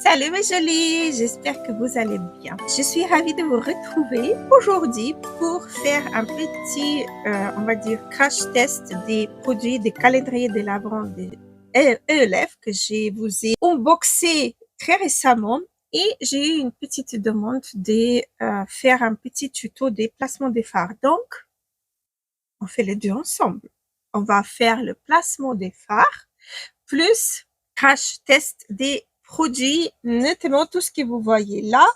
Salut mes jolis, j'espère que vous allez bien. Je suis ravie de vous retrouver aujourd'hui pour faire un petit, on va dire, crash test des produits des calendriers de l'Avent des ELF que je vous ai unboxé très récemment et j'ai eu une petite demande de faire un petit tuto des placements des fards. Donc, on fait les deux ensemble. On va faire le placement des fards plus crash test des produits. Notamment tout ce que vous voyez là,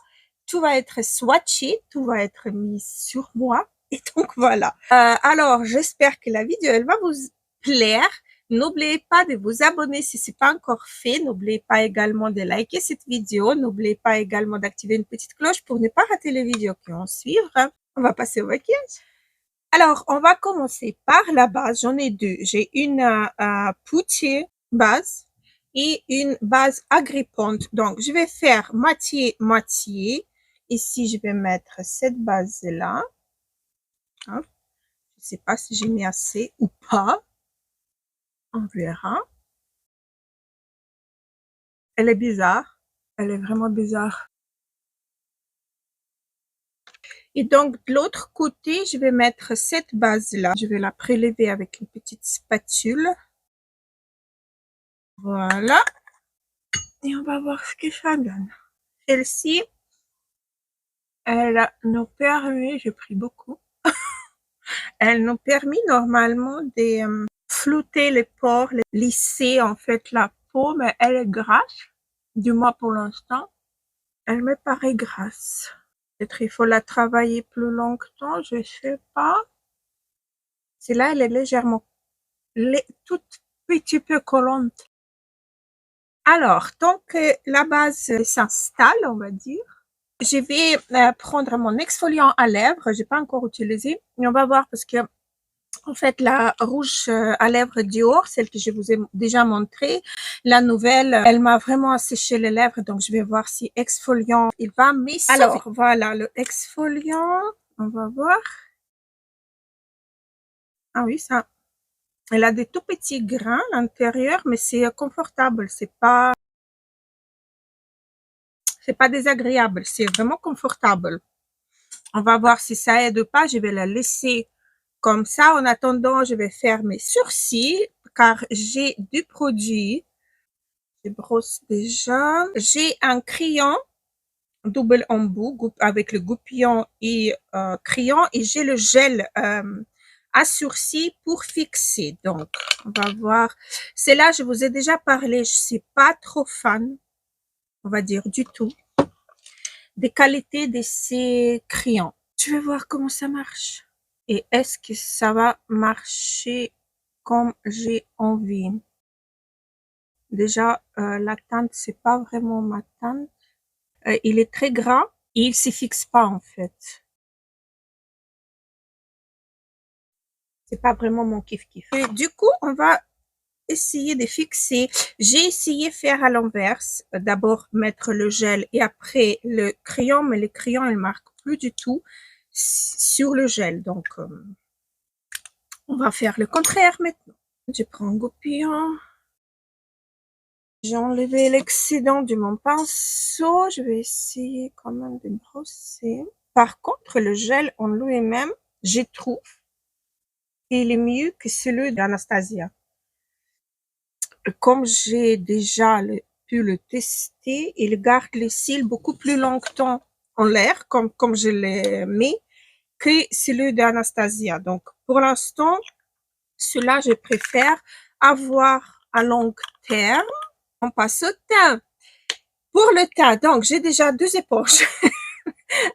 tout va être swatché, tout va être mis sur moi. Et donc voilà. Alors j'espère que la vidéo elle va vous plaire. N'oubliez pas de vous abonner si c'est pas encore fait. N'oubliez pas également de liker cette vidéo. N'oubliez pas également d'activer une petite cloche pour ne pas rater les vidéos qui vont suivre. On va passer au maquillage. Alors, on va commencer par la base. J'en ai deux. J'ai une poutier base et une base agrippante. Donc, je vais faire moitié-moitié. Ici, je vais mettre cette base-là. Je ne sais pas si j'ai mis assez ou pas. On verra. Elle est bizarre. Elle est vraiment bizarre. Et donc, de l'autre côté, je vais mettre cette base-là. Je vais la prélever avec une petite spatule. Voilà. Et on va voir ce que ça donne. Celle-ci, elle nous permet, j'ai pris beaucoup, elle nous permet normalement de flouter les pores, lisser en fait la peau, mais elle est grasse, du moins pour l'instant. Elle me paraît grasse. Peut-être il faut la travailler plus longtemps, je sais pas. Celle-là, elle est légèrement, toute petit peu collante. Alors, tant que la base s'installe, on va dire, je vais prendre mon exfoliant à lèvres. J'ai pas encore utilisé, mais on va voir parce que en fait la rouge à lèvres Dior, celle que je vous ai déjà montrée, la nouvelle, elle m'a vraiment asséché les lèvres, donc je vais voir si exfoliant il va me sauver. Alors voilà le exfoliant, on va voir. Ah oui, ça, elle a des tout petits grains à l'intérieur, mais c'est confortable, c'est pas désagréable, c'est vraiment confortable. On va voir si ça aide ou pas. Je vais la laisser comme ça. En attendant, je vais faire mes sourcils car j'ai du produit. Je brosse déjà. J'ai un crayon double embout avec le goupillon et crayon et j'ai le gel à sourcils pour fixer. Donc, on va voir. C'est là, je vous ai déjà parlé. Je suis pas trop fan, on va dire du tout, des qualités de ces crayons. Je vais voir comment ça marche. Et est-ce que ça va marcher comme j'ai envie? Déjà, la teinte, c'est pas vraiment ma teinte. Il est très gras et il se fixe pas en fait. C'est pas vraiment mon kiff-kiff. Et du coup, on va essayer de fixer. J'ai essayé faire à l'inverse. D'abord mettre le gel et après le crayon, mais le crayon, il marque plus du tout sur le gel. Donc, on va faire le contraire maintenant. Je prends un goupillon. J'ai enlevé l'excédent de mon pinceau. Je vais essayer quand même de brosser. Par contre, le gel en lui-même, je trouve qu'il est mieux que celui d'Anastasia. Comme j'ai déjà pu le tester, il garde les cils beaucoup plus longtemps en l'air, comme je l'ai mis, que celui d'Anastasia. Donc, pour l'instant, celui-là, je préfère avoir à long terme. On passe au teint. Pour le teint, donc, j'ai déjà deux éponges.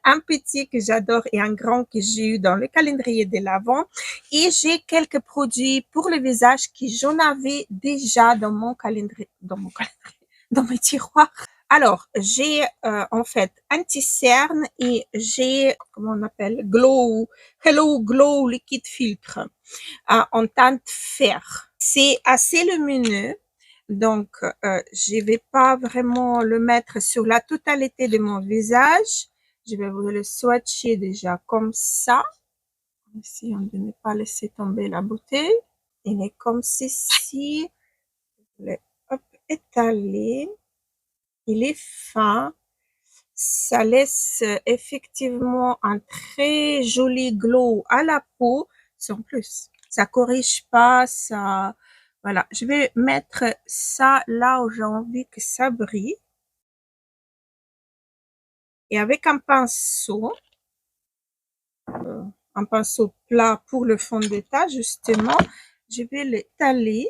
Un petit que j'adore et un grand que j'ai eu dans le calendrier de l'Avent. Et j'ai quelques produits pour le visage que j'en avais déjà dans mon calendrier, dans mes tiroirs. Alors, j'ai en fait anti-cerne et j'ai, comment on appelle, Hello Glow Liquid Filtre en teinte fer. C'est assez lumineux. Donc, je vais pas vraiment le mettre sur la totalité de mon visage. Je vais vous le swatcher déjà comme ça. Essayons de ne pas laisser tomber la bouteille. Il est comme ceci. Je vais hop, étaler. il est fin. Ça laisse effectivement un très joli glow à la peau, sans plus. Ça corrige pas, ça... Voilà, je vais mettre ça là où j'ai envie que ça brille. Et avec un pinceau plat pour le fond de teint, justement, je vais l'étaler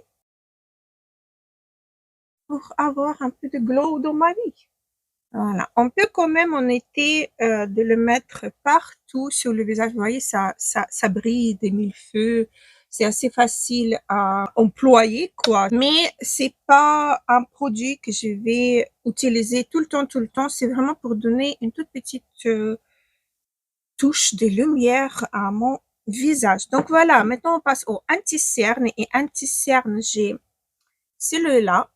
pour avoir un peu de glow dans ma vie. Voilà. On peut quand même en été de le mettre partout sur le visage. Vous voyez, ça brille des mille feux. C'est assez facile à employer, quoi. Mais c'est pas un produit que je vais utiliser tout le temps, tout le temps. C'est vraiment pour donner une toute petite touche de lumière à mon visage. Donc voilà, maintenant on passe au anti-cerne. Et anti-cerne, j'ai celui-là.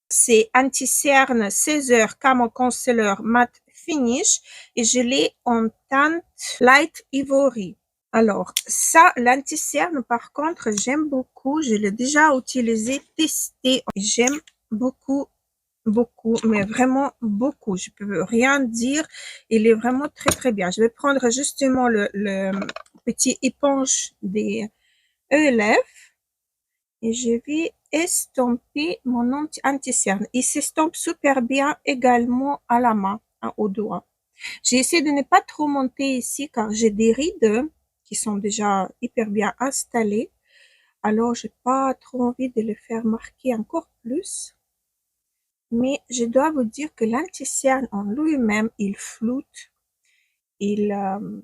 C'est anti-cerne 16 heures Camo Concealer Matte Finish et je l'ai en teinte Light Ivory. Alors, ça, l'anti-cerne, par contre, j'aime beaucoup. Je l'ai déjà utilisé, testé. J'aime beaucoup, beaucoup, mais vraiment beaucoup. Je peux rien dire. Il est vraiment très, très bien. Je vais prendre justement le petit éponge des ELF et je vais estomper mon anti-cerne. Il s'estompe super bien également à la main, au doigt. J'ai essayé de ne pas trop monter ici car j'ai des rides qui sont déjà hyper bien installées. Alors, j'ai pas trop envie de le faire marquer encore plus. Mais je dois vous dire que l'anti-cerne en lui-même, il floute. Il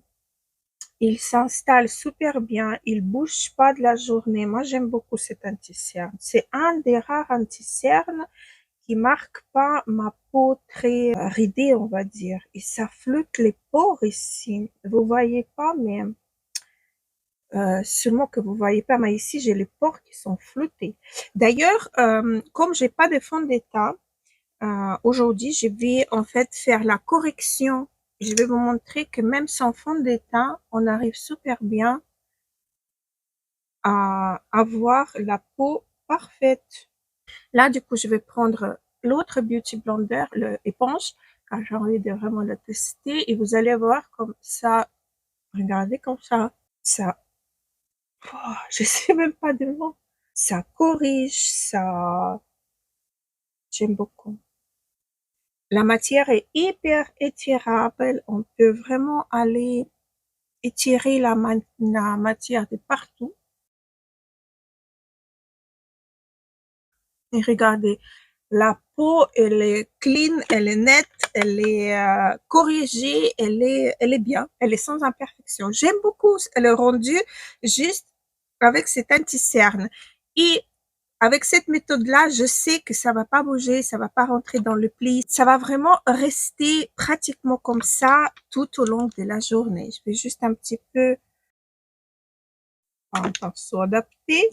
s'installe super bien, il bouge pas de la journée. Moi, j'aime beaucoup cet anti-cerne. C'est un des rares anti-cernes qui marque pas ma peau très ridée, on va dire. Et ça floute les pores ici. Vous voyez pas, mais seulement que vous voyez pas, mais ici, j'ai les pores qui sont floutés. D'ailleurs, comme j'ai pas de fond de teint, aujourd'hui, je vais en fait faire la correction. Je vais vous montrer que même sans fond de teint, on arrive super bien à avoir la peau parfaite. Là, du coup, je vais prendre l'autre Beauty Blender, l'éponge, car j'ai envie de vraiment le tester. Et vous allez voir comme ça, regardez comme ça, oh, je sais même pas de mots. Ça corrige, ça, j'aime beaucoup. La matière est hyper étirable. On peut vraiment aller étirer la matière de partout. Et regardez, la peau, elle est clean, elle est nette, elle est corrigée, elle est bien, elle est sans imperfection. J'aime beaucoup le rendu juste avec cet anti-cerne. Et avec cette méthode-là, je sais que ça va pas bouger, ça va pas rentrer dans le pli. Ça va vraiment rester pratiquement comme ça tout au long de la journée. Je vais juste un petit peu un pinceau adapté.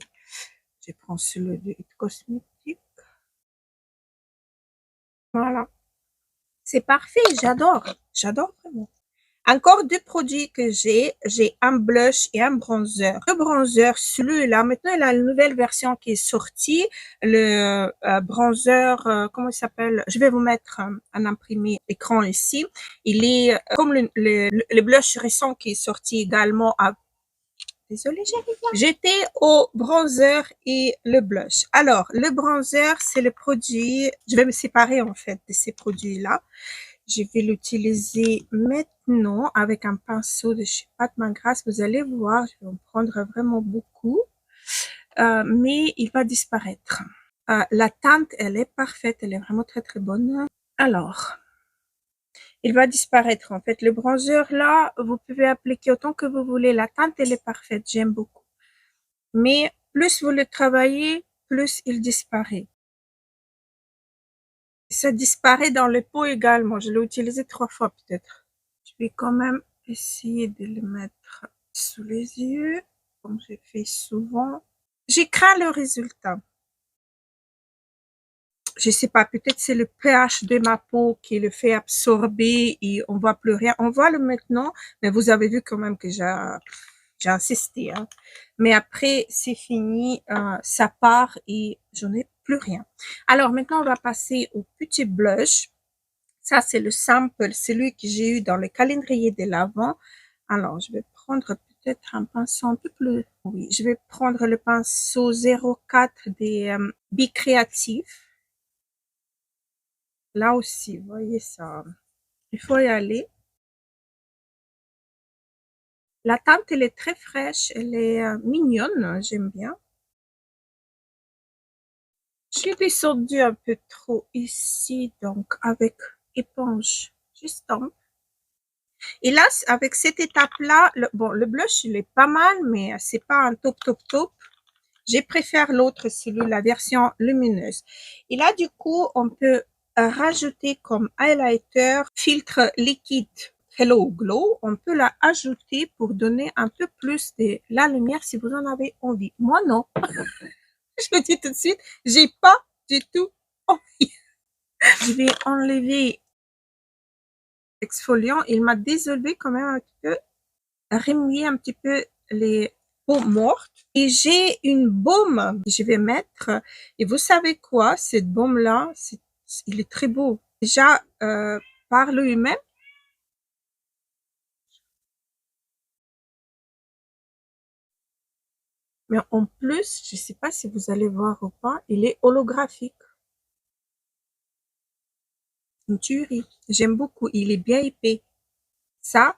Je prends celui de It Cosmetics. Voilà. C'est parfait, j'adore vraiment. Encore deux produits que j'ai un blush et un bronzer. Le bronzer, celui-là, maintenant il a une nouvelle version qui est sortie, le bronzer, comment il s'appelle? Je vais vous mettre un imprimé écran ici. Il est comme le blush récent qui est sorti également à... Désolée, j'étais au bronzer et le blush. Alors, le bronzer, c'est le produit, je vais me séparer en fait de ces produits-là. Je vais l'utiliser maintenant avec un pinceau de chez Pat McGrath. Vous allez voir, je vais en prendre vraiment beaucoup, mais il va disparaître. La teinte, elle est parfaite, elle est vraiment très très bonne. Alors, il va disparaître en fait. Le bronzer là, vous pouvez appliquer autant que vous voulez. La teinte, elle est parfaite, j'aime beaucoup. Mais plus vous le travaillez, plus il disparaît. Ça disparaît dans les peaux également. Je l'ai utilisé 3 fois peut-être. Je vais quand même essayer de le mettre sous les yeux, comme j'ai fait souvent. J'ai craint le résultat. Je sais pas, peut-être c'est le pH de ma peau qui le fait absorber et on voit plus rien. On voit le maintenant, mais vous avez vu quand même que j'ai insisté. Hein. Mais après, c'est fini, ça part et je n'ai plus rien. Alors maintenant, on va passer au petit blush. Ça, c'est le sample, celui que j'ai eu dans le calendrier de l'Avent. Alors, je vais prendre peut-être un pinceau un peu plus... Oui, je vais prendre le pinceau 04 des Bicréatifs. Là aussi, vous voyez ça. Il faut y aller. La teinte, elle est très fraîche, elle est mignonne, j'aime bien. J'ai descendu un peu trop ici, donc avec éponge, juste en. Et là, avec cette étape-là, le blush, il est pas mal, mais c'est pas un top. Je préfère l'autre, celui, la version lumineuse. Et là, du coup, on peut rajouter comme highlighter, filtre liquide Hello Glow. On peut la ajouter pour donner un peu plus de la lumière si vous en avez envie. Moi, non. Je le dis tout de suite, j'ai pas du tout envie. Je vais enlever l'exfoliant. Il m'a désolé quand même un petit peu, remuer un petit peu les peaux mortes. Et j'ai une baume que je vais mettre. Et vous savez quoi? Cette baume-là, il est très beau. Déjà, par lui-même, mais en plus, je sais pas si vous allez voir ou pas, il est holographique. Une tuerie. J'aime beaucoup. Il est bien épais. Ça,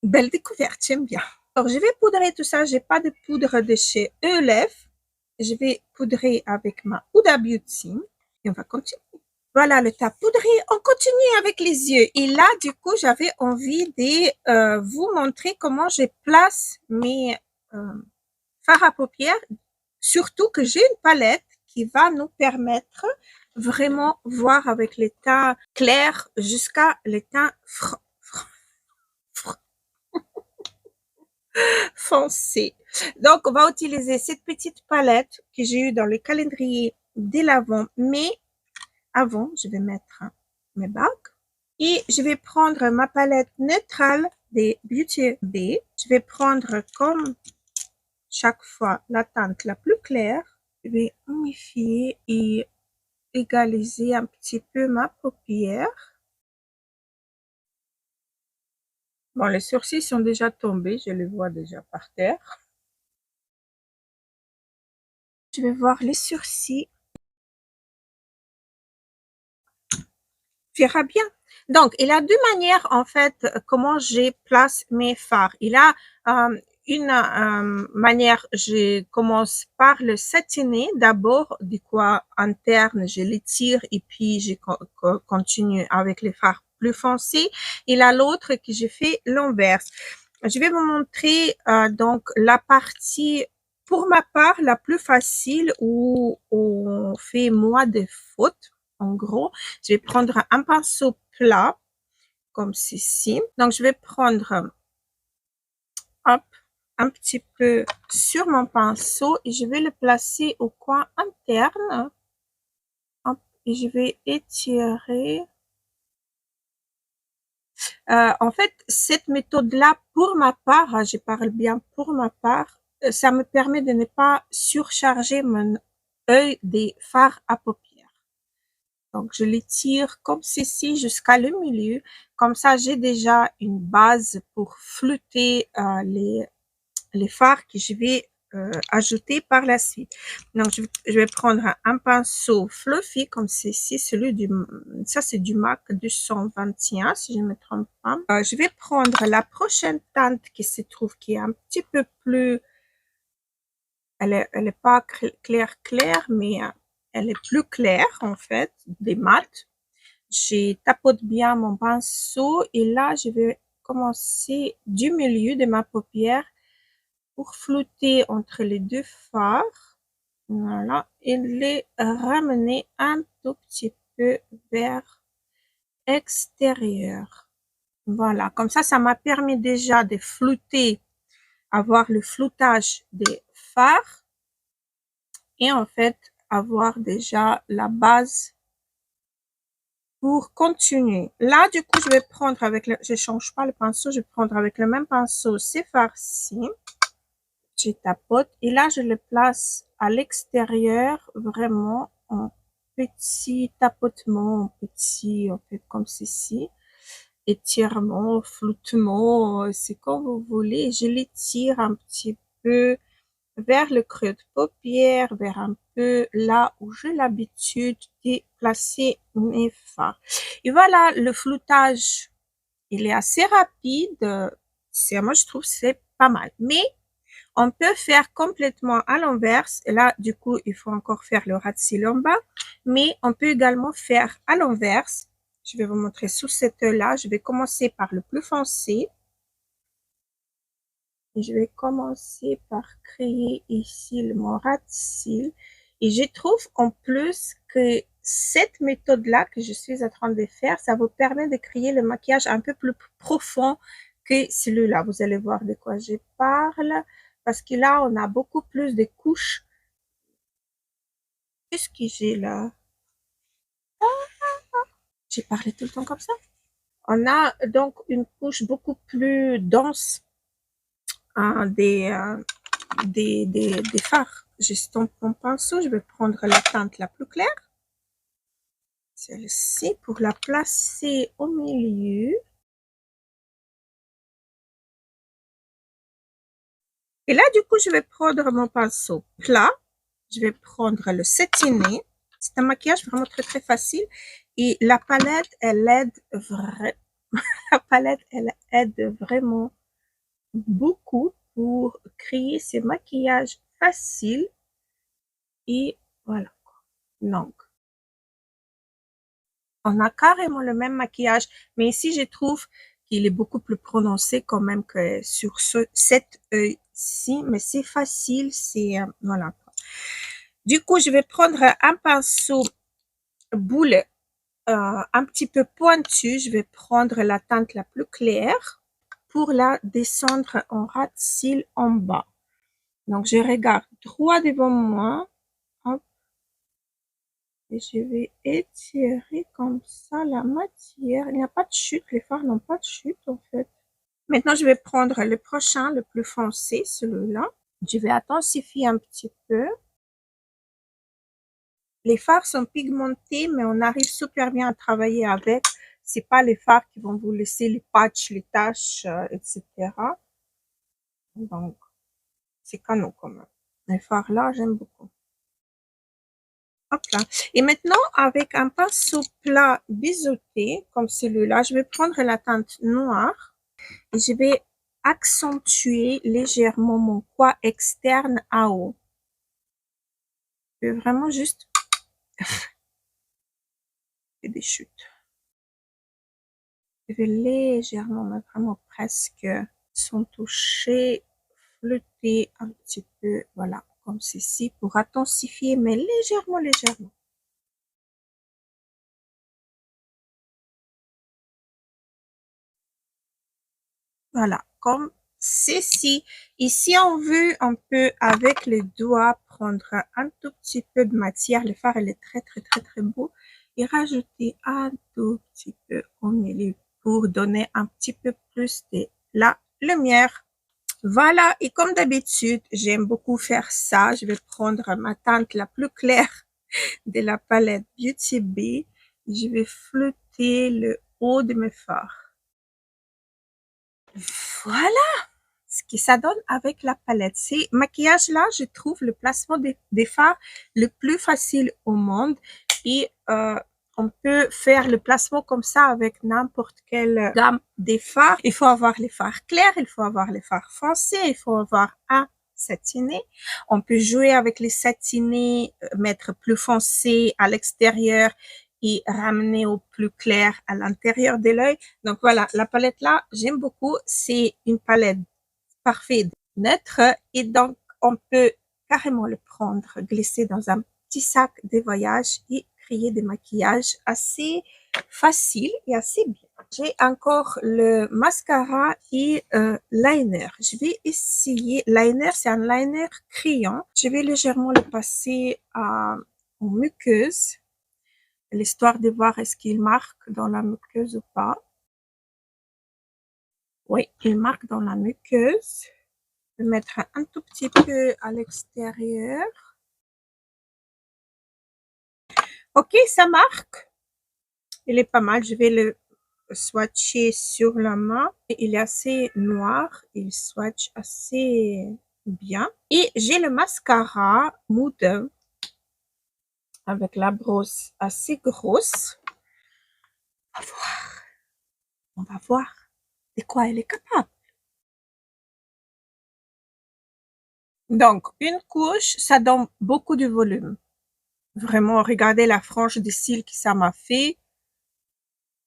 belle découverte. J'aime bien. Alors, je vais poudrer tout ça. J'ai pas de poudre de chez ELF. Je vais poudrer avec ma Huda Beauty. Et on va continuer. Voilà, le tas poudré. On continue avec les yeux. Et là, du coup, j'avais envie de vous montrer comment je place mes fards à paupières. Surtout que j'ai une palette qui va nous permettre vraiment voir avec les teints clairs jusqu'à les teints foncés. Donc, on va utiliser cette petite palette que j'ai eue dans le calendrier de l'Avent. Mais avant, je vais mettre mes bagues. Et je vais prendre ma palette neutrale des Beauty Bay. Je vais prendre comme chaque fois la teinte la plus claire. Je vais humifier et égaliser un petit peu ma paupière. Bon, les sourcils sont déjà tombés, je les vois déjà par terre. Je vais voir les sourcils. Verra bien. Donc, il y a deux manières, en fait, comment je place mes fards. Il y a une manière, je commence par le satiné. D'abord, du quoi interne, je l'étire et puis je continue avec les fards plus foncés. Il y a l'autre que je fais l'inverse. Je vais vous montrer donc la partie, pour ma part, la plus facile où on fait moins de fautes. En gros, je vais prendre un pinceau plat, comme ceci. Donc, je vais prendre hop, un petit peu sur mon pinceau et je vais le placer au coin interne. Hop, et je vais étirer. En fait, cette méthode-là, pour ma part, je parle bien pour ma part, ça me permet de ne pas surcharger mon œil des fards à paupières. Donc, je l'étire comme ceci jusqu'à le milieu. Comme ça, j'ai déjà une base pour flouter les fards que je vais ajouter par la suite. Donc, je vais prendre un pinceau fluffy comme ceci, ça c'est du MAC 221 si je ne me trompe pas. Je vais prendre la prochaine teinte qui se trouve, qui est un petit peu plus, elle est pas claire, mais elle est plus claire en fait, des mat. Je tapote bien mon pinceau et là, je vais commencer du milieu de ma paupière pour flouter entre les deux fards. Voilà. Et les ramener un tout petit peu vers extérieur. Voilà. Comme ça m'a permis déjà de flouter, avoir le floutage des fards et en fait, avoir déjà la base pour continuer. Là, du coup, je vais prendre avec je change pas le pinceau, je vais prendre avec le même pinceau ces farcis. Je tapote et là, je le place à l'extérieur, vraiment en petit tapotement, petit, en fait, comme ceci. Étirement, floutement, c'est comme vous voulez. Je l'étire un petit peu vers le creux de paupière, vers un peu là où j'ai l'habitude de placer mes fards. Et voilà, le floutage, il est assez rapide. Moi, je trouve que c'est pas mal. Mais on peut faire complètement à l'inverse. Et là, du coup, il faut encore faire le ras de cils en bas. Mais on peut également faire à l'inverse. Je vais vous montrer sous cette là. Je vais commencer par le plus foncé. Et je vais commencer par créer ici mon ras de cils. Et je trouve en plus que cette méthode-là que je suis en train de faire, ça vous permet de créer le maquillage un peu plus profond que celui-là. Vous allez voir de quoi je parle. Parce que là, on a beaucoup plus de couches. Qu'est-ce que j'ai là? J'ai parlé tout le temps comme ça. On a donc une couche beaucoup plus dense hein, des fards. J'estompe mon pinceau. Je vais prendre la teinte la plus claire. Celle-ci pour la placer au milieu. Et là, du coup, je vais prendre mon pinceau plat. Je vais prendre le satiné. C'est un maquillage vraiment très, très facile. Et la palette, elle aide vraiment beaucoup pour créer ces maquillages faciles. Et voilà. Donc, on a carrément le même maquillage. Mais ici, je trouve qu'il est beaucoup plus prononcé quand même que sur cet œil-ci. Mais c'est facile. Voilà. Du coup, je vais prendre un pinceau boule un petit peu pointu. Je vais prendre la teinte la plus claire pour la descendre en ras de cils en bas. Donc, je regarde droit devant moi. Hop. Et je vais étirer comme ça la matière. Il n'y a pas de chute. Les fards n'ont pas de chute, en fait. Maintenant, je vais prendre le prochain, le plus foncé, celui-là. Je vais intensifier un petit peu. Les fards sont pigmentés, mais on arrive super bien à travailler avec. C'est pas les fards qui vont vous laisser les patchs, les taches, etc. Donc, c'est canon quand même. Les fards là, j'aime beaucoup. Hop là. Et maintenant, avec un pinceau plat biseauté, comme celui-là, je vais prendre la teinte noire et je vais accentuer légèrement mon coin externe à haut. Je vais vraiment juste faire des chutes. Je vais légèrement, mais vraiment presque, sans toucher, flouter un petit peu, voilà, comme ceci, pour intensifier, mais légèrement, légèrement. Voilà, comme ceci. Et si on veut, on peut, avec les doigts, prendre un tout petit peu de matière. Le fard, il est très, très, très, très beau. Et rajouter un tout petit peu au milieu pour donner un petit peu plus de la lumière. Voilà, et comme d'habitude, j'aime beaucoup faire ça. Je vais prendre ma teinte la plus claire de la palette Beauty Bay. Je vais flouter le haut de mes fards. Voilà ce que ça donne avec la palette. Ces maquillages-là, je trouve le placement des fards le plus facile au monde. Et on peut faire le placement comme ça avec n'importe quelle gamme des fards. Il faut avoir les fards clairs, il faut avoir les fards foncés, il faut avoir un satiné. On peut jouer avec les satinés, mettre plus foncé à l'extérieur et ramener au plus clair à l'intérieur de l'œil. Donc voilà, la palette là, j'aime beaucoup. C'est une palette parfaite, neutre, et donc on peut carrément le prendre, glisser dans un petit sac de voyage et créer des maquillages assez faciles et assez bien. J'ai encore le mascara et liner. Je vais essayer. Liner, c'est un liner crayon. Je vais légèrement le passer en muqueuse, l'histoire de voir est-ce qu'il marque dans la muqueuse ou pas. Oui, il marque dans la muqueuse. Je vais mettre un tout petit peu à l'extérieur. Ok, ça marque. Il est pas mal. Je vais le swatcher sur la main. Il est assez noir. Il swatch assez bien. Et j'ai le mascara Mood avec la brosse assez grosse. On va voir. On va voir de quoi elle est capable. Donc, une couche, ça donne beaucoup de volume. Vraiment, regardez la frange de cils que ça m'a fait.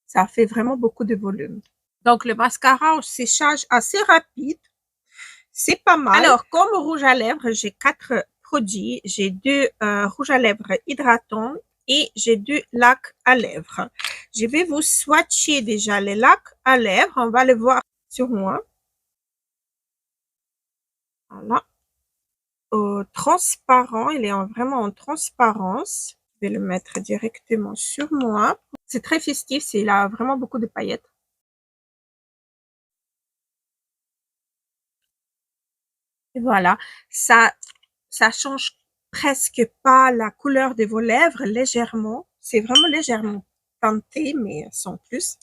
Ça fait vraiment beaucoup de volume. Donc, le mascara au séchage assez rapide. C'est pas mal. Alors, comme rouge à lèvres, j'ai 4 produits. J'ai 2 rouges à lèvres hydratants et j'ai 2 lacs à lèvres. Je vais vous swatcher déjà les lacs à lèvres. On va le voir sur moi. Voilà. Transparent, il est vraiment en transparence. Je vais le mettre directement sur moi. C'est très festif, il a vraiment beaucoup de paillettes. Et voilà, ça change presque pas la couleur de vos lèvres, légèrement. C'est vraiment légèrement teinté, mais sans plus.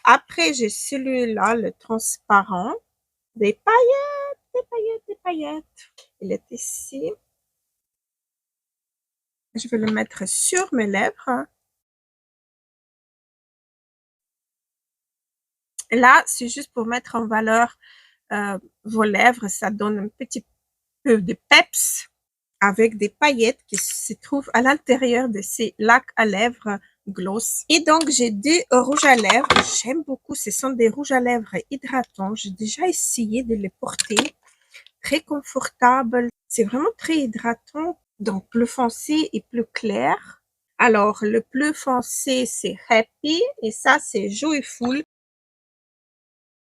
Après, j'ai celui-là, le transparent. Des paillettes, des paillettes, des paillettes. Il est ici. Je vais le mettre sur mes lèvres. Là, c'est juste pour mettre en valeur vos lèvres. Ça donne un petit peu de peps avec des paillettes qui se trouvent à l'intérieur de ces lacs à lèvres gloss. Et donc, j'ai 2 rouges à lèvres. J'aime beaucoup. Ce sont des rouges à lèvres hydratants. J'ai déjà essayé de les porter. Très confortable. C'est vraiment très hydratant. Donc, plus foncé et plus clair. Alors, le plus foncé, c'est Happy. Et ça, c'est Joyful.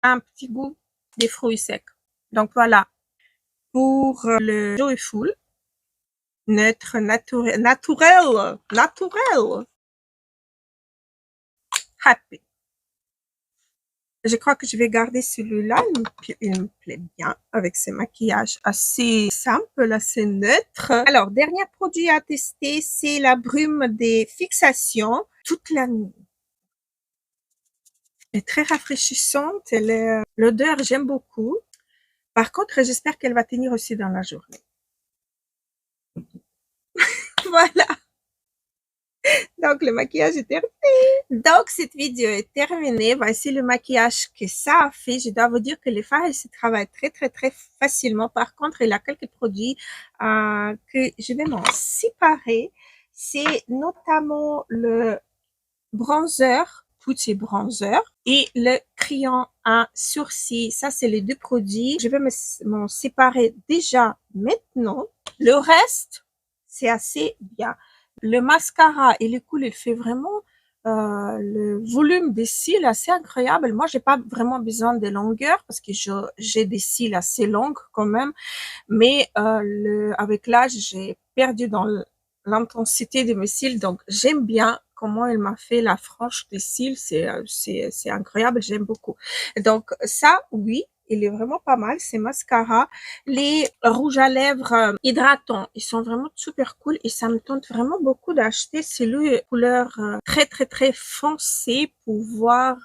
Un petit goût des fruits secs. Donc, voilà. Pour le Joyful. Neutre, naturel. Happy. Je crois que je vais garder celui-là. Il me plaît bien avec ce maquillage assez simple, assez neutre. Alors, dernier produit à tester, c'est la brume des fixations toute la nuit. Elle est très rafraîchissante. L'odeur, j'aime beaucoup. Par contre, j'espère qu'elle va tenir aussi dans la journée. Voilà. Donc, le maquillage est terminé. Donc, cette vidéo est terminée. Voici le maquillage que ça a fait. Je dois vous dire que les fards se travaillent très, très, très facilement. Par contre, il y a quelques produits que je vais m'en séparer. C'est notamment le bronzer, Pucci Bronzer, et le crayon à sourcils. Ça, c'est les 2 produits. Je vais m'en séparer déjà maintenant. Le reste, c'est assez bien. Le mascara et le cool, il fait vraiment le volume des cils assez incroyable. Moi, j'ai pas vraiment besoin de longueur parce que j'ai des cils assez longs quand même. Mais avec l'âge, j'ai perdu dans l'intensité de mes cils. Donc, j'aime bien comment il m'a fait la frange des cils. C'est incroyable. J'aime beaucoup. Donc, ça, oui. Il est vraiment pas mal, ces mascaras. Les rouges à lèvres hydratants, ils sont vraiment super cool et ça me tente vraiment beaucoup d'acheter celui couleur très très très foncé pour voir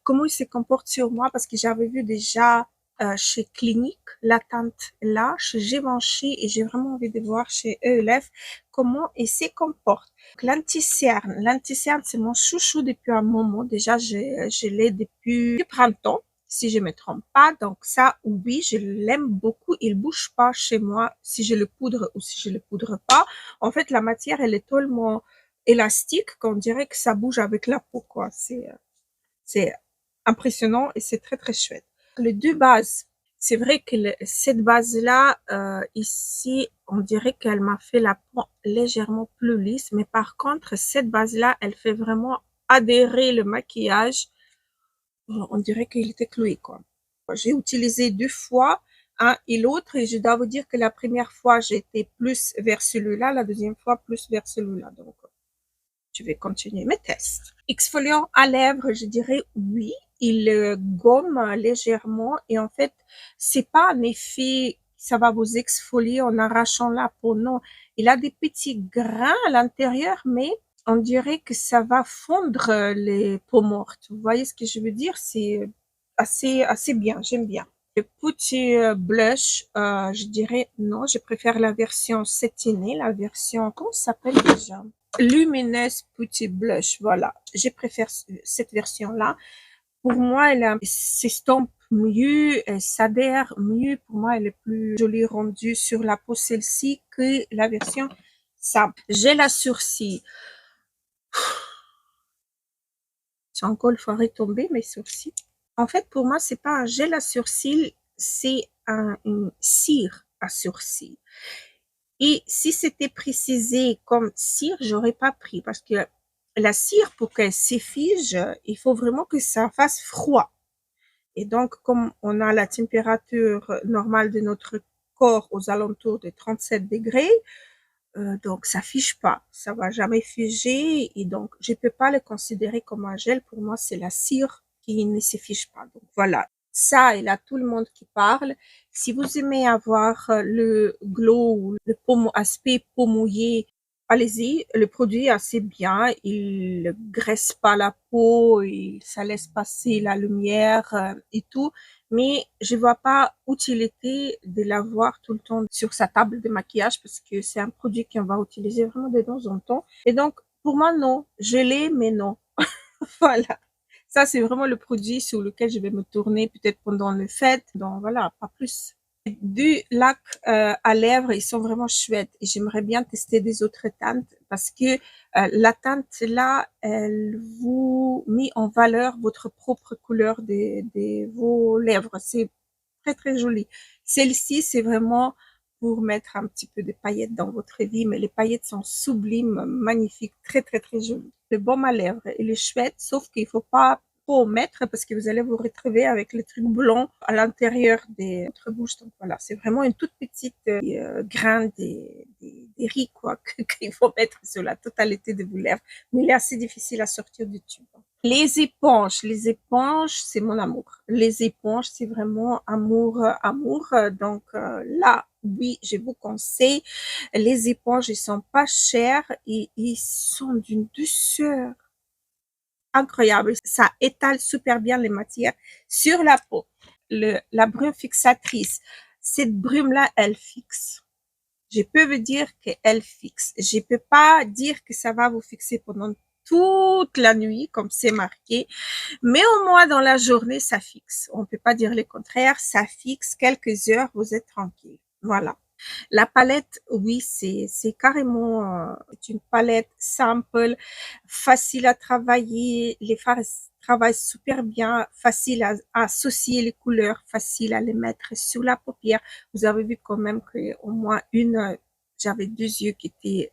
comment il se comporte sur moi parce que j'avais vu déjà chez Clinique la teinte là, chez Givenchy et j'ai vraiment envie de voir chez ELF comment il se comporte. L'anti-cerne, c'est mon chouchou depuis un moment. Déjà, je l'ai depuis le printemps si je me trompe pas. Donc ça, oui, je l'aime beaucoup. Il bouge pas chez moi si je le poudre ou si je le poudre pas. En fait, la matière, elle est tellement élastique qu'on dirait que ça bouge avec la peau, quoi. C'est impressionnant et c'est très, très chouette. Les 2 bases, c'est vrai que cette base-là, ici, on dirait qu'elle m'a fait la peau légèrement plus lisse. Mais par contre, cette base-là, elle fait vraiment adhérer le maquillage. On dirait qu'il était cloué, quoi. J'ai utilisé 2 fois, un et l'autre, et je dois vous dire que la première fois, j'étais plus vers celui-là, la deuxième fois, plus vers celui-là. Donc, je vais continuer mes tests. Exfoliant à lèvres, je dirais oui. Il gomme légèrement et en fait, c'est pas un effet, ça va vous exfolier en arrachant la peau. Non, Il a des petits grains à l'intérieur, mais on dirait que ça va fondre les peaux mortes. Vous voyez ce que je veux dire? C'est assez bien, j'aime bien. Le petit blush, je dirais non, je préfère la version satinée, la version, comment ça s'appelle déjà? Lumineuse Petit Blush, voilà. Je préfère cette version-là. Pour moi, elle s'estompe mieux, elle s'adhère mieux. Pour moi, elle est plus jolie rendue sur la peau celle-ci que la version simple. J'ai la sourcil. J'ai encore foiré tomber mes sourcils. En fait, pour moi, c'est pas un gel à sourcils, c'est une cire à sourcils. Et si c'était précisé comme cire, j'aurais pas pris parce que la cire, pour qu'elle s'effige, il faut vraiment que ça fasse froid. Et donc, comme on a la température normale de notre corps aux alentours de 37 degrés, donc ça fiche pas, ça va jamais figer et donc je peux pas le considérer comme un gel. Pour moi, c'est la cire qui ne se fiche pas. Donc voilà, ça et là tout le monde qui parle. Si vous aimez avoir le glow ou le aspect peau mouillée, allez-y. Le produit est assez bien, il ne graisse pas la peau, ça laisse passer la lumière et tout. Mais je vois pas utilité de l'avoir tout le temps sur sa table de maquillage parce que c'est un produit qu'on va utiliser vraiment de temps en temps. Et donc, pour moi, non. Je l'ai, mais non. Voilà. Ça, c'est vraiment le produit sur lequel je vais me tourner peut-être pendant les fêtes. Donc, voilà, pas plus. Du lac à lèvres, ils sont vraiment chouettes et j'aimerais bien tester des autres teintes parce que la teinte là, elle vous met en valeur votre propre couleur de vos lèvres. C'est très très joli. Celle-ci, c'est vraiment pour mettre un petit peu de paillettes dans votre vie, mais les paillettes sont sublimes, magnifiques, très très très jolies. Le baume à lèvres, il est chouette, sauf qu'il faut pas trop mettre parce que vous allez vous retrouver avec le truc blanc à l'intérieur de votre bouche. Donc voilà, c'est vraiment une toute petite grain des riz quoi qu'il faut mettre sur la totalité de vos lèvres. Mais il est assez difficile à sortir du tube. Les éponges, c'est mon amour. Les éponges, c'est vraiment amour, amour. Donc là, oui, je vous conseille. Les éponges, ils sont pas chers et ils sont d'une douceur incroyable. Ça étale super bien les matières sur la peau. La brume fixatrice, cette brume-là, elle fixe. Je peux vous dire qu'elle fixe. Je peux pas dire que ça va vous fixer pendant toute la nuit, comme c'est marqué, mais au moins dans la journée, ça fixe. On peut pas dire le contraire, ça fixe quelques heures, vous êtes tranquille. Voilà. La palette, oui, c'est carrément une palette simple, facile à travailler. Les fards travaillent super bien, facile à associer les couleurs, facile à les mettre sur la paupière. Vous avez vu quand même que au moins j'avais deux yeux qui étaient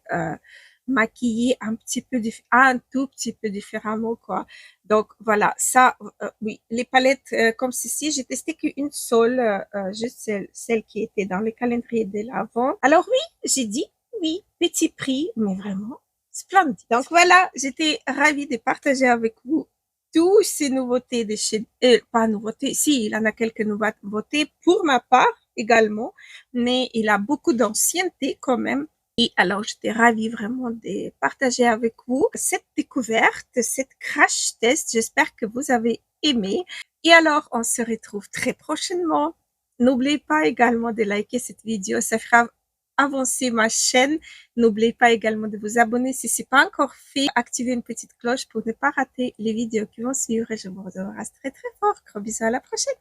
maquillés un tout petit peu différemment quoi. Donc voilà, ça, oui, les palettes comme ceci, j'ai testé qu'une seule, juste celle qui était dans le calendrier de l'Avent. Alors oui, j'ai dit oui, petit prix, mais vraiment splendide. Donc voilà, j'étais ravie de partager avec vous toutes ces nouveautés de chez, pas nouveautés, si, il en a quelques nouveautés pour ma part également, mais il a beaucoup d'ancienneté quand même. Et alors, j'étais ravie vraiment de partager avec vous cette découverte, cette crash test. J'espère que vous avez aimé. Et alors, on se retrouve très prochainement. N'oubliez pas également de liker cette vidéo. Ça fera avancer ma chaîne. N'oubliez pas également de vous abonner si ce n'est pas encore fait. Activez une petite cloche pour ne pas rater les vidéos qui vont suivre. Et je vous embrasse très très fort. Gros bisous, à la prochaine.